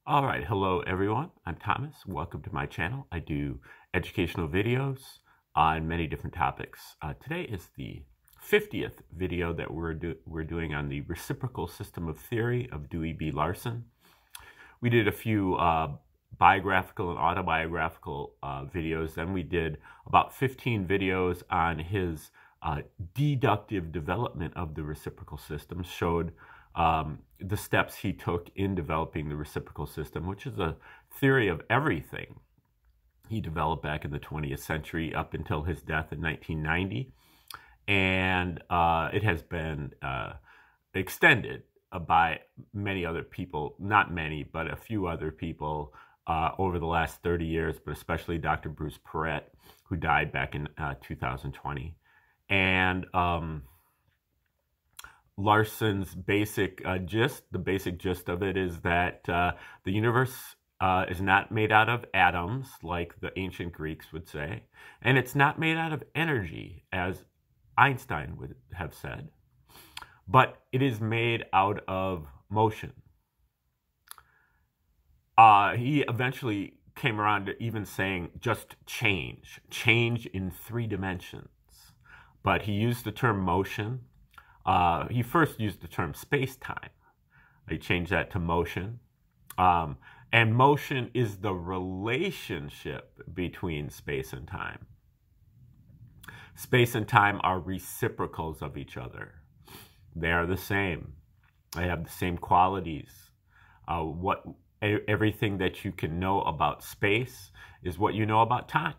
All right, hello everyone. I'm Thomas. Welcome to my channel. I do educational videos on many different topics. Today is the 50th video that we're doing on the reciprocal system of theory of Dewey B. Larson. We did a few biographical and autobiographical videos. Then we did about 15 videos on his deductive development of the reciprocal system, showed the steps he took in developing the reciprocal system, which is a theory of everything he developed back in the 20th century up until his death in 1990. And it has been extended by many other people, not many, but a few other people over the last 30 years, but especially Dr. Bruce Perret, who died back in 2020. And Larson's basic the basic gist of it is that the universe is not made out of atoms, like the ancient Greeks would say, and it's not made out of energy, as Einstein would have said, but it is made out of motion. He eventually came around to even saying just change in 3 dimensions, but he used the term motion. He first used the term space-time. They changed that to motion. And motion is the relationship between space and time. Space and time are reciprocals of each other. They are the same. They have the same qualities. Everything that you can know about space is what you know about time.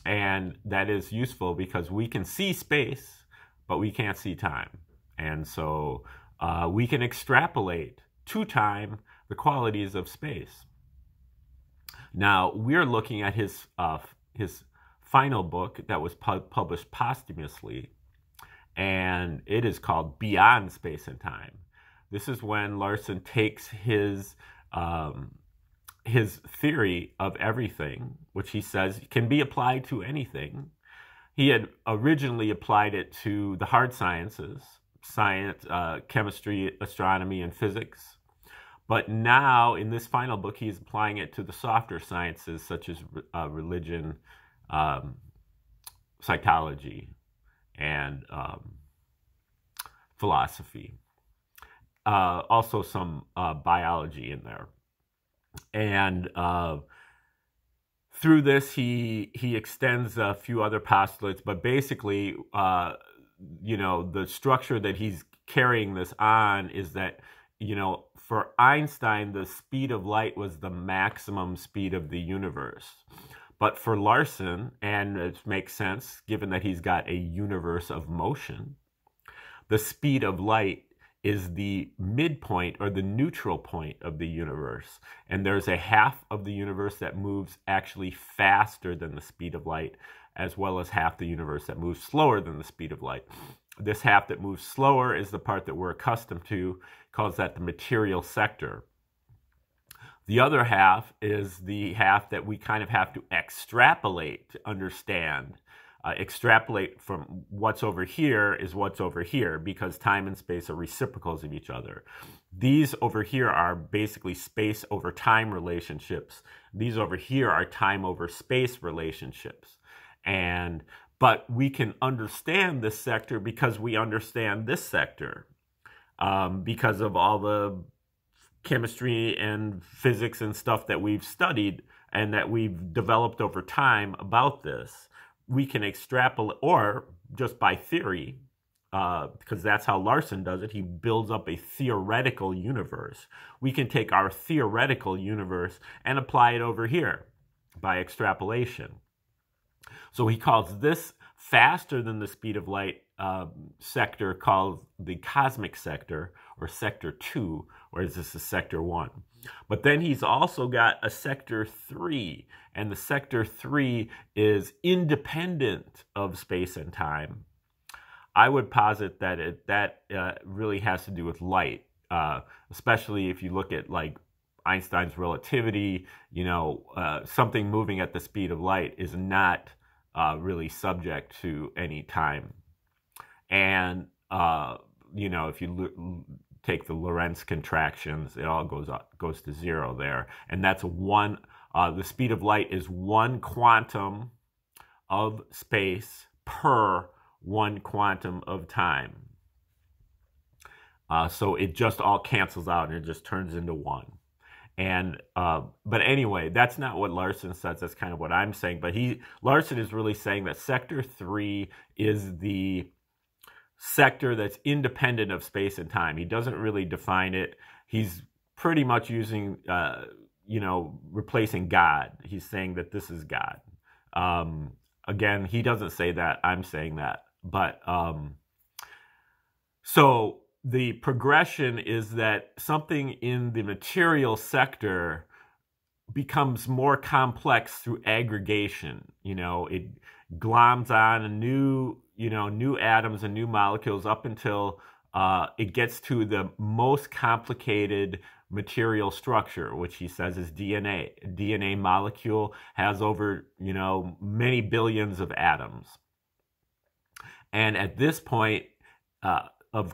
And that is useful because we can see space, but we can't see time. And so we can extrapolate to time the qualities of space. Now, we're looking at his final book that was published posthumously, and it is called Beyond Space and Time. This is when Larson takes his theory of everything, which he says can be applied to anything. He had originally applied it to the hard sciences, science, chemistry, astronomy, and physics. But now, in this final book, he's applying it to the softer sciences, such as religion, psychology, and philosophy. Also some biology in there. And through this, he extends a few other postulates, but basically, the structure that he's carrying this on is that, for Einstein, the speed of light was the maximum speed of the universe. But for Larson, and it makes sense, given that he's got a universe of motion, the speed of light is the midpoint or the neutral point of the universe. And there's a half of the universe that moves actually faster than the speed of light, as well as half the universe that moves slower than the speed of light. This half that moves slower is the part that we're accustomed to, calls that the material sector. The other half is the half that we kind of have to extrapolate to understand. Extrapolate from what's over here is what's over here, because time and space are reciprocals of each other. These over here are basically space over time relationships. These over here are time over space relationships. But we can understand this sector because we understand this sector, because of all the chemistry and physics and stuff that we've studied and that we've developed over time about this. We can extrapolate, or just by theory, because that's how Larson does it. He builds up a theoretical universe. We can take our theoretical universe and apply it over here by extrapolation. So he calls this faster than the speed of light sector called the cosmic sector, or sector 2, whereas this is sector 1. But then he's also got a sector 3, and the sector 3 is independent of space and time. I would posit that that really has to do with light, especially if you look at like Einstein's relativity. Something moving at the speed of light is not really subject to any time. And if you take the Lorentz contractions, it all goes to zero there. And that's one, the speed of light is 1 quantum of space per 1 quantum of time. So it just all cancels out and it just turns into 1. And but anyway, that's not what Larson says. That's kind of what I'm saying. But Larson is really saying that sector 3 is the sector that's independent of space and time. He doesn't really define it. He's pretty much using, replacing God. He's saying that this is God. Again, he doesn't say that. I'm saying that. But so the progression is that something in the material sector becomes more complex through aggregation. It gloms on new atoms and new molecules up until it gets to the most complicated material structure, which he says is DNA. A DNA molecule has over, many billions of atoms. And at this point of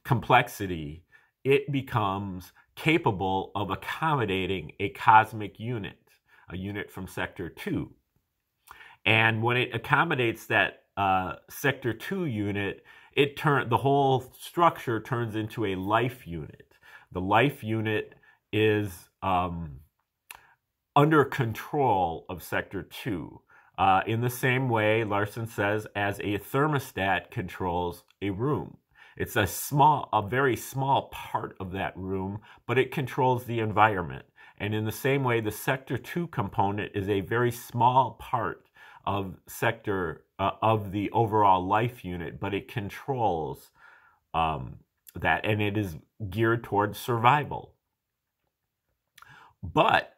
complexity, it becomes capable of accommodating a cosmic unit, a unit from sector 2. And when it accommodates that sector 2 unit, the whole structure turns into a life unit. The life unit is under control of sector 2. In the same way, Larson says, as a thermostat controls a room. It's a very small part of that room, but it controls the environment. And in the same way, the sector 2 component is a very small part of of the overall life unit, but it controls that, and it is geared towards survival. But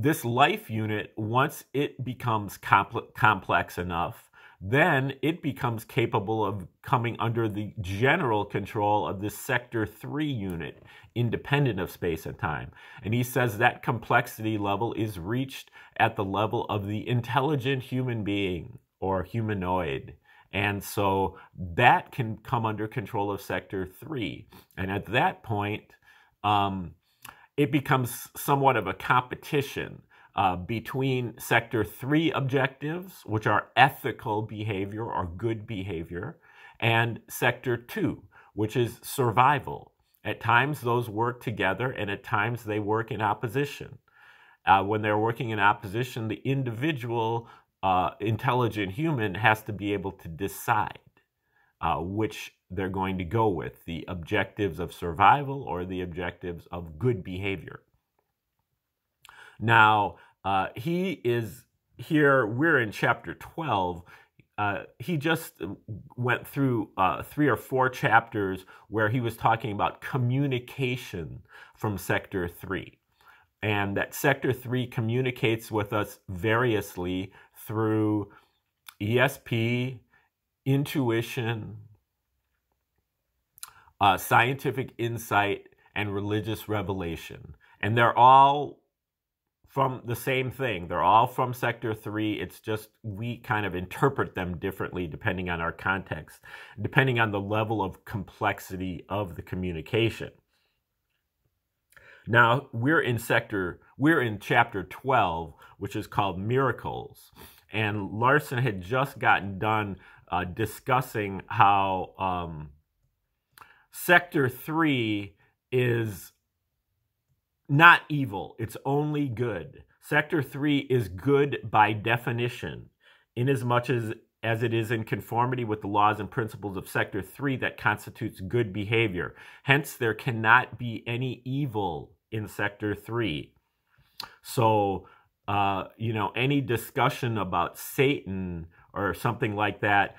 this life unit, once it becomes complex enough, then it becomes capable of coming under the general control of this sector 3 unit, independent of space and time. And he says that complexity level is reached at the level of the intelligent human being or humanoid. And so that can come under control of sector 3. And at that point, it becomes somewhat of a competition between sector 3 objectives, which are ethical behavior or good behavior, and sector 2, which is survival. At times those work together, and at times they work in opposition. When they're working in opposition, the individual intelligent human has to be able to decide which they're going to go with, the objectives of survival or the objectives of good behavior. Now, he is here, we're in chapter 12. He just went through 3 or 4 chapters where he was talking about communication from sector 3. And that sector 3 communicates with us variously through ESP, intuition, scientific insight, and religious revelation. And they're all from the same thing. They're all from sector 3. It's just we kind of interpret them differently depending on our context, depending on the level of complexity of the communication. Now, we're in chapter 12, which is called Miracles. And Larson had just gotten done discussing how sector 3 is not evil, it's only good. Sector 3 is good by definition, inasmuch as it is in conformity with the laws and principles of sector 3 that constitutes good behavior. Hence, there cannot be any evil in sector 3. So, any discussion about Satan or something like that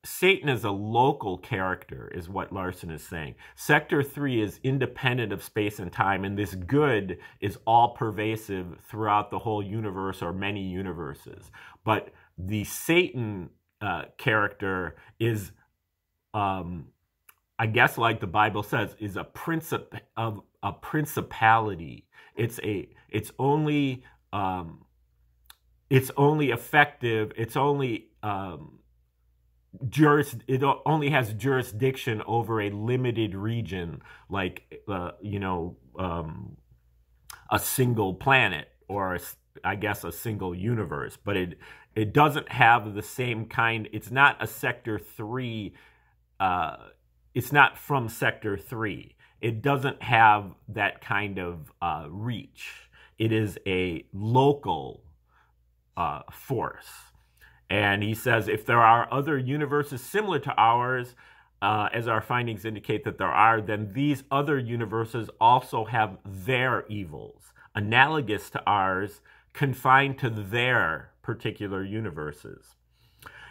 Satan is a local character, is what Larson is saying. Sector 3 is independent of space and time, and this good is all pervasive throughout the whole universe or many universes. But the Satan character is, I guess, like the Bible says, is a principality. It's only effective. It's only it only has jurisdiction over a limited region, like a single planet, or I guess a single universe, but it doesn't have the same kind. It's not a sector 3. It's not from sector 3. It doesn't have that kind of reach. It is a local force. And he says if there are other universes similar to ours, as our findings indicate that there are, then these other universes also have their evils, analogous to ours, confined to their particular universes.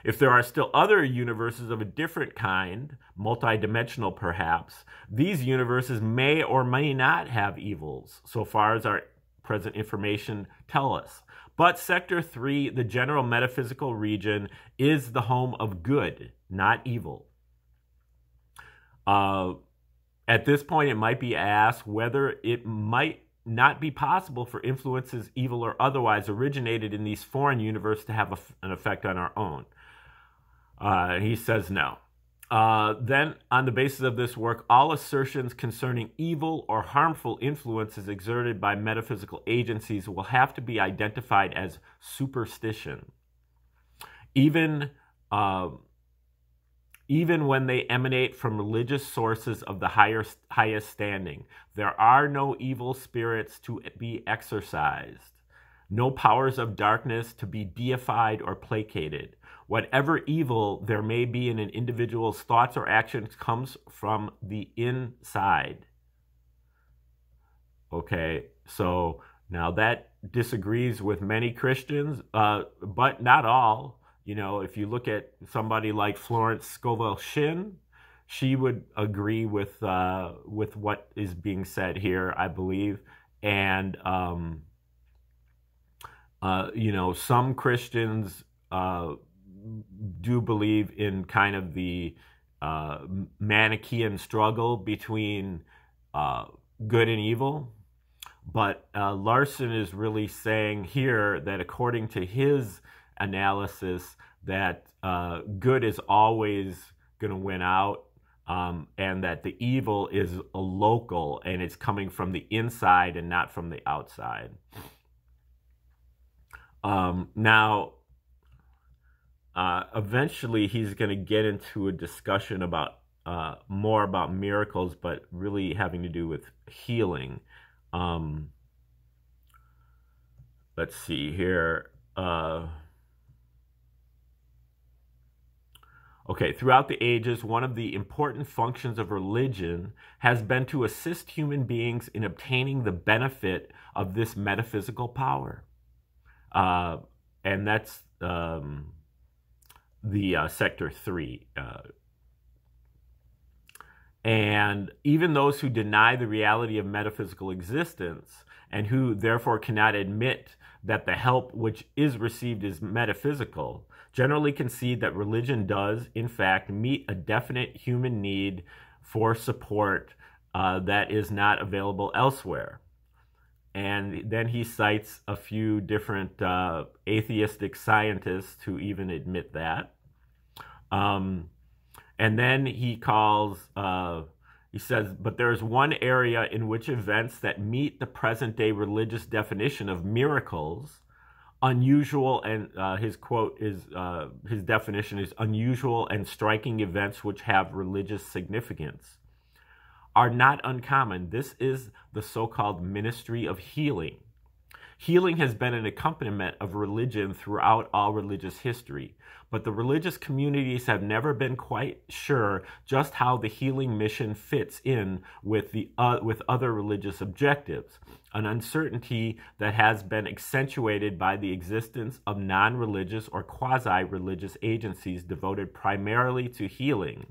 If there are still other universes of a different kind, multidimensional perhaps, these universes may or may not have evils, so far as our present information tell us. But Sector 3, the general metaphysical region, is the home of good, not evil. At this point, it might be asked whether it might not be possible for influences, evil or otherwise, originated in these foreign universes to have an effect on our own. He says no. Then, on the basis of this work, all assertions concerning evil or harmful influences exerted by metaphysical agencies will have to be identified as superstition, even when they emanate from religious sources of the highest standing. There are no evil spirits to be exorcised, no powers of darkness to be deified or placated. Whatever evil there may be in an individual's thoughts or actions comes from the inside. Okay, so now that disagrees with many Christians, but not all. You know, if you look at somebody like Florence Scovel Shinn, she would agree with what is being said here, I believe. And some Christians do believe in kind of the Manichaean struggle between good and evil. But Larson is really saying here that according to his analysis, that good is always going to win out, and that the evil is a local and it's coming from the inside and not from the outside. Now, eventually he's going to get into a discussion about more about miracles, but really having to do with healing. Let's see here. Okay, throughout the ages, one of the important functions of religion has been to assist human beings in obtaining the benefit of this metaphysical power. And that's the Sector 3. And even those who deny the reality of metaphysical existence and who therefore cannot admit that the help which is received is metaphysical generally concede that religion does, in fact, meet a definite human need for support that is not available elsewhere. And then he cites a few different atheistic scientists who even admit that. And then he he says, but there's one area in which events that meet the present-day religious definition of miracles, unusual, and his quote is, his definition is unusual and striking events which have religious significance, are not uncommon. This is the so-called ministry of healing. Healing has been an accompaniment of religion throughout all religious history, but the religious communities have never been quite sure just how the healing mission fits in with other religious objectives, an uncertainty that has been accentuated by the existence of non-religious or quasi-religious agencies devoted primarily to healing.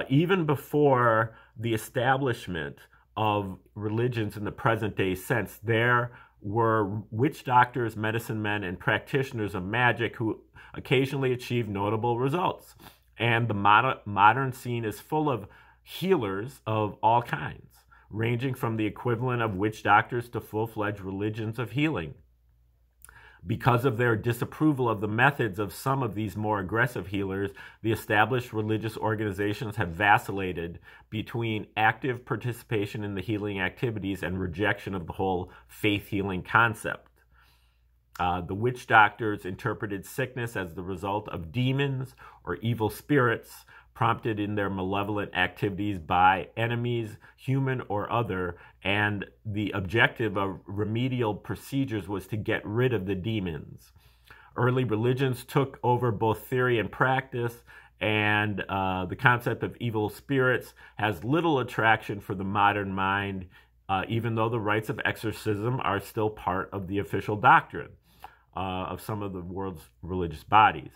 Even before the establishment of religions in the present-day sense, there were witch doctors, medicine men, and practitioners of magic who occasionally achieved notable results. And the modern scene is full of healers of all kinds, ranging from the equivalent of witch doctors to full-fledged religions of healing. Because of their disapproval of the methods of some of these more aggressive healers, the established religious organizations have vacillated between active participation in the healing activities and rejection of the whole faith healing concept. The witch doctors interpreted sickness as the result of demons or evil spirits prompted in their malevolent activities by enemies, human or other, and the objective of remedial procedures was to get rid of the demons. Early religions took over both theory and practice, and the concept of evil spirits has little attraction for the modern mind, even though the rites of exorcism are still part of the official doctrine of some of the world's religious bodies.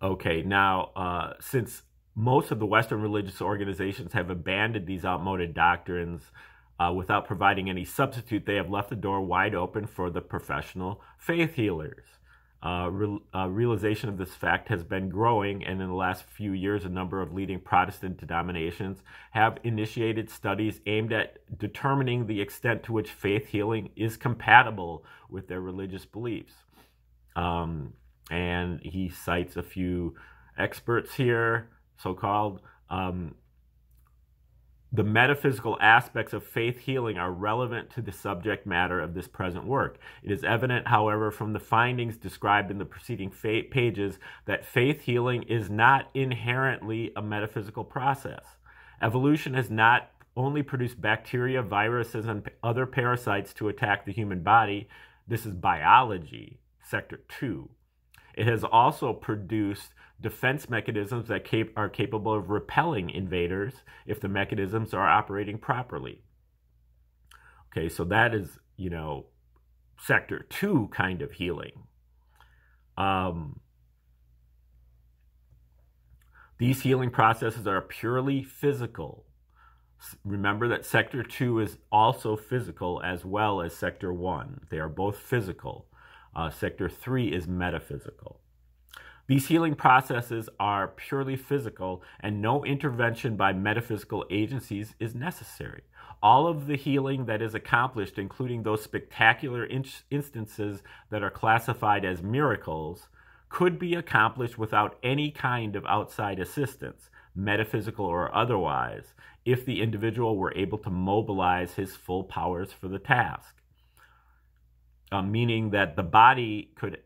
Okay, now, since most of the Western religious organizations have abandoned these outmoded doctrines without providing any substitute, they have left the door wide open for the professional faith healers. Realization of this fact has been growing, and in the last few years, a number of leading Protestant denominations have initiated studies aimed at determining the extent to which faith healing is compatible with their religious beliefs. And he cites a few experts here, so-called. The metaphysical aspects of faith healing are relevant to the subject matter of this present work. It is evident, however, from the findings described in the preceding pages that faith healing is not inherently a metaphysical process. Evolution has not only produced bacteria, viruses, and other parasites to attack the human body. This is biology, sector 2. It has also produced defense mechanisms that are capable of repelling invaders if the mechanisms are operating properly. Okay, so that is, sector 2 kind of healing. These healing processes are purely physical. Remember that sector 2 is also physical as well as sector 1. They are both physical. Sector 3 is metaphysical. These healing processes are purely physical, and no intervention by metaphysical agencies is necessary. All of the healing that is accomplished, including those spectacular instances that are classified as miracles, could be accomplished without any kind of outside assistance, metaphysical or otherwise, if the individual were able to mobilize his full powers for the task. Meaning that the body could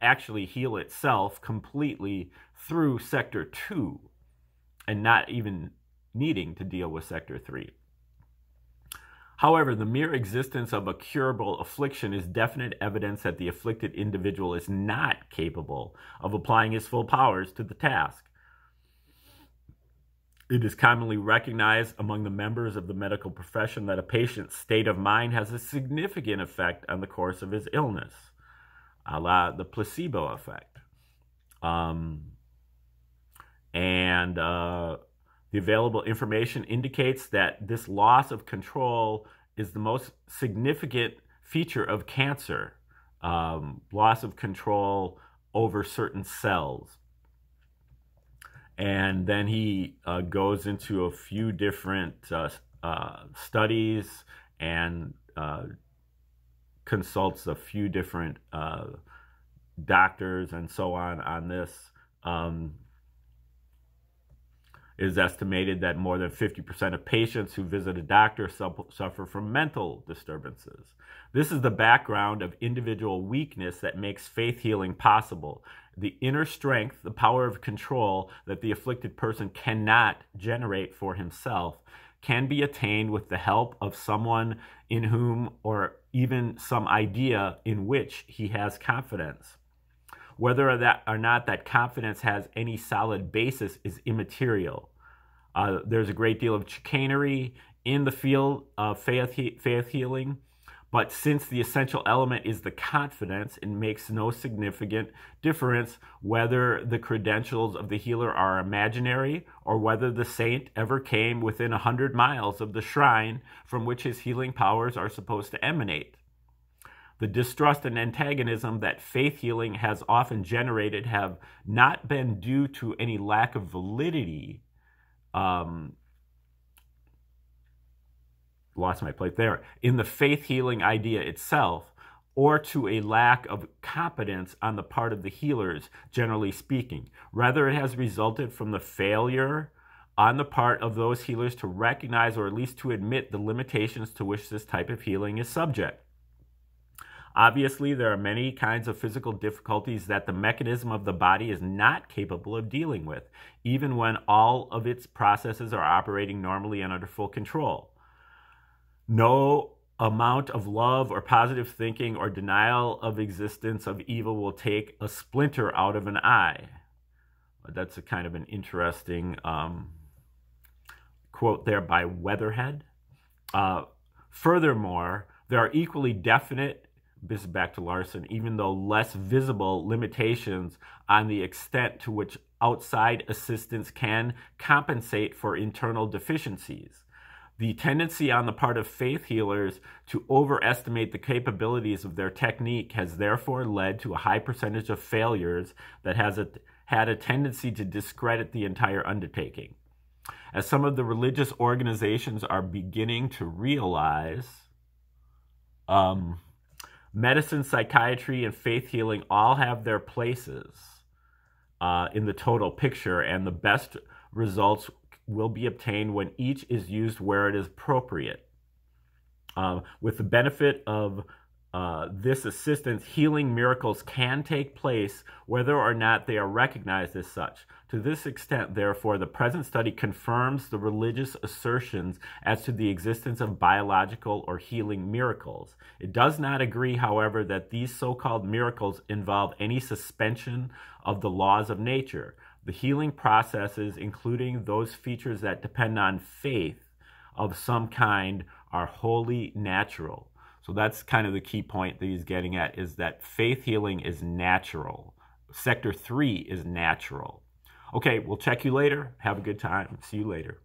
actually heal itself completely through sector 2 and not even needing to deal with sector 3. However, the mere existence of a curable affliction is definite evidence that the afflicted individual is not capable of applying his full powers to the task. It is commonly recognized among the members of the medical profession that a patient's state of mind has a significant effect on the course of his illness, a la the placebo effect. The available information indicates that this loss of control is the most significant feature of cancer, loss of control over certain cells. And then he goes into a few different studies and consults a few different doctors and so on this. It is estimated that more than 50% of patients who visit a doctor suffer from mental disturbances. This is the background of individual weakness that makes faith healing possible. The inner strength, the power of control that the afflicted person cannot generate for himself, can be attained with the help of someone in whom, or even some idea in which, he has confidence. Whether or not that confidence has any solid basis is immaterial. There's a great deal of chicanery in the field of faith healing, but since the essential element is the confidence, it makes no significant difference whether the credentials of the healer are imaginary or whether the saint ever came within 100 miles of the shrine from which his healing powers are supposed to emanate. The distrust and antagonism that faith healing has often generated have not been due to any lack of validity lost my place there, in the faith healing idea itself, or to a lack of competence on the part of the healers, generally speaking. Rather, it has resulted from the failure on the part of those healers to recognize or at least to admit the limitations to which this type of healing is subject. Obviously, there are many kinds of physical difficulties that the mechanism of the body is not capable of dealing with, even when all of its processes are operating normally and under full control. No amount of love or positive thinking or denial of existence of evil will take a splinter out of an eye. That's a kind of an interesting quote there by Weatherhead. Furthermore, there are equally definite, this is back to Larson, even though less visible limitations on the extent to which outside assistance can compensate for internal deficiencies. The tendency on the part of faith healers to overestimate the capabilities of their technique has therefore led to a high percentage of failures that has had a tendency to discredit the entire undertaking. As some of the religious organizations are beginning to realize, medicine, psychiatry, and faith healing all have their places in the total picture, and the best results will be obtained when each is used where it is appropriate. With the benefit of this assistance, healing miracles can take place whether or not they are recognized as such. To this extent, therefore, the present study confirms the religious assertions as to the existence of biological or healing miracles. It does not agree, however, that these so-called miracles involve any suspension of the laws of nature. The healing processes, including those features that depend on faith of some kind, are wholly natural. So that's kind of the key point that he's getting at, is that faith healing is natural. Sector 3 is natural. Okay, we'll check you later. Have a good time. See you later.